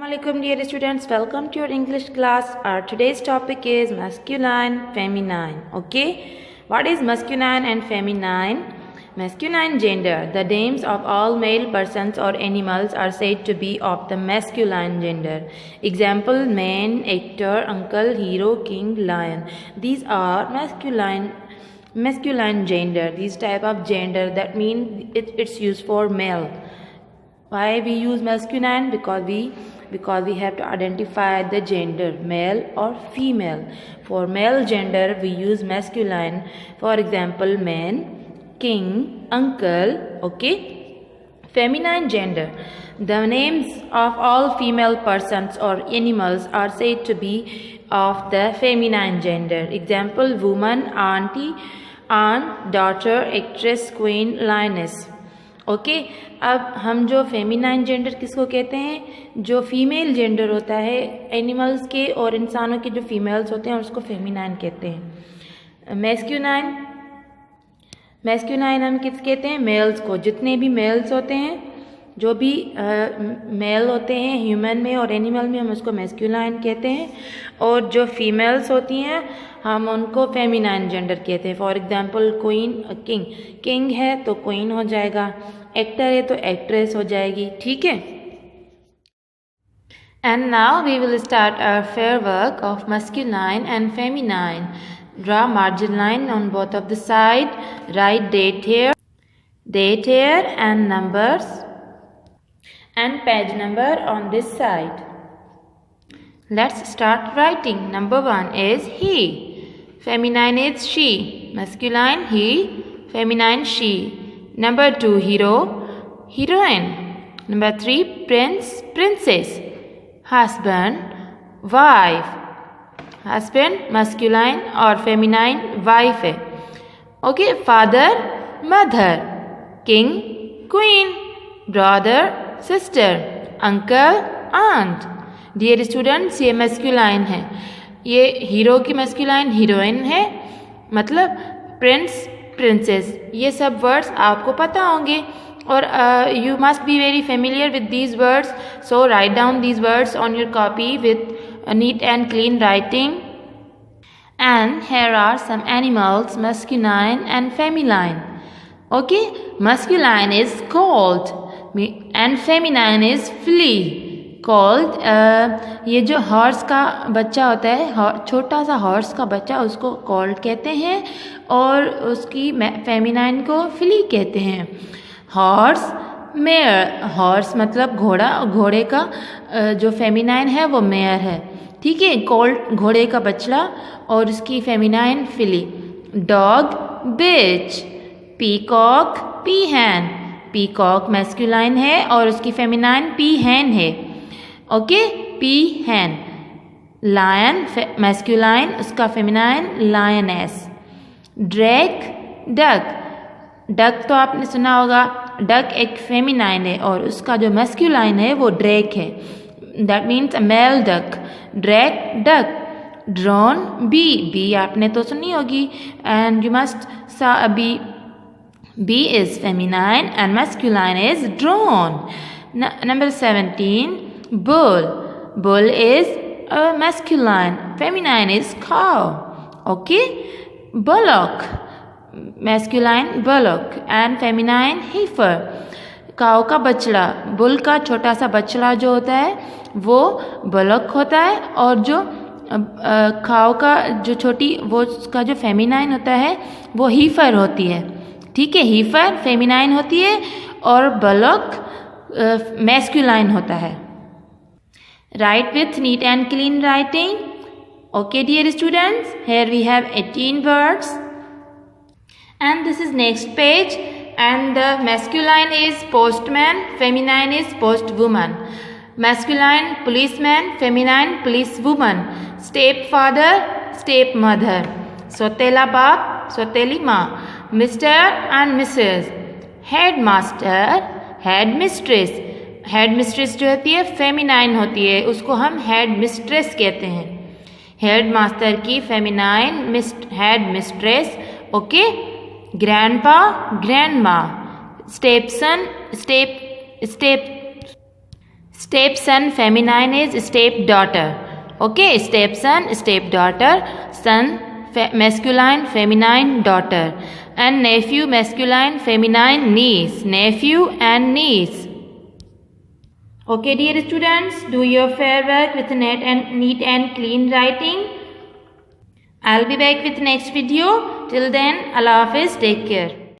Assalamualaikum dear students, welcome to your English class. Our today's topic is masculine, feminine. Okay, what is masculine and feminine? Masculine gender. The names of all male persons or animals are said to be of the masculine gender. Example: man, actor, uncle, hero, king, lion. These are masculine gender. These type of gender, that means it's used for male. Why we use masculine? Because we have to identify the gender, male or female. For male gender we use masculine. For example, man, king, uncle. Okay. Feminine gender. The names of all female persons or animals are said to be of the feminine gender. Example: woman, auntie, aunt, daughter, actress, queen, lioness. Okay अब हम जो feminine gender किसको कहते हैं? जो female gender होता है animals के और इंसानों के, जो फीमेल्स होते हैं उसको फेमिनाइन कहते हैं. मैस्कुलाइन हम किस कहते हैं? मेल्स को. जितने भी मेल्स होते हैं, जो भी मेल होते हैं ह्यूमन में और एनिमल में, हम उसको मैस्कुलाइन कहते हैं. और जो फीमेल्स होती हैं हम उनको फेमिनाइन जेंडर कहते हैं. फॉर एग्जांपल क्वीन, किंग है तो क्वीन हो जाएगा, एक्टर है तो एक्ट्रेस हो जाएगी. ठीक है. And now we will start our fair work of masculine and feminine. Draw margin line on both of the side. Write date here and numbers and page number on this side. Let's start writing. Number 1 is he. Feminine is she. Masculine he. Feminine she. Number 2 hero, heroine. Number 3 prince, princess. Husband, wife. Husband masculine और feminine wife है. Okay. Father, mother. King, queen. Brother, sister. Uncle, aunt. Dear students, ये masculine है. ये hero की masculine heroine है, मतलब Prince, princess. ये सब वर्ड्स आपको पता होंगे और you must be very familiar with these words. So write down these words on your copy with neat and clean writing. And here are some animals, masculine and feminine. Okay. Masculine is colt and feminine is filly. Colt, ये जो horse का बच्चा होता है, छोटा सा horse का बच्चा, उसको कॉल्ड कहते हैं और उसकी फेमिनाइन को फ्ली कहते हैं. Horse, mayor. हॉर्स मतलब घोड़ा, घोड़े का जो फेमिनाइन है वो मेयर है. ठीक है. कॉल्ड घोड़े का बछड़ा और उसकी फेमिनाइन फ्ली. डॉग, बिच. पीकॉक, पीहैन. पीकॉक मैस्कुलाइन है और उसकी फेमिनाइन पीहैन है. ओके. पीहैन. लायन मैस्कुलाइन, उसका फेमिनाइन लायनेस. ड्रैक, डक. डक तो आपने सुना होगा. डक एक फेमिनाइन है और उसका जो मैस्कुलाइन है वो ड्रैक है. That means a male duck. Drake, duck. Drone, bee. Bee आपने तो सुनी होगी and you must be. Bee is feminine and masculine is drone. Number 17, bull. Bull is masculine. Feminine is cow. Okay. Bullock. Masculine bullock and feminine heifer. काऊ का बछड़ा. Bull का छोटा सा बछड़ा जो होता है वो बुलॉक होता है और जो काऊ का जो छोटी, वो उसका जो फेमिनाइन होता है वो हीफर होती है. ठीक है. हीफर फेमिनाइन होती है और बुलॉक मैस्कुलाइन होता है. Write with neat and clean writing. Okay dear students, here we have 18 words and this is next page. And the masculine is postman, feminine is postwoman. Masculine policeman, feminine policewoman. Stepfather, stepmother. Sotela baap, soteli maa. Mr. and Mrs. Headmaster, headmistress. Headmistress जो होती है feminine होती है, उसको हम head mistress कहते हैं. Head master की feminine head mistress. Okay. Grandpa, grandma. Stepson, Stepson feminine is stepdaughter. Okay, stepson, stepdaughter, son masculine, feminine, daughter, and nephew masculine, feminine, niece, nephew and niece. Okay, dear students, do your fair work with neat and clean writing. I'll be back with next video. Till then, Allah Hafiz, take care.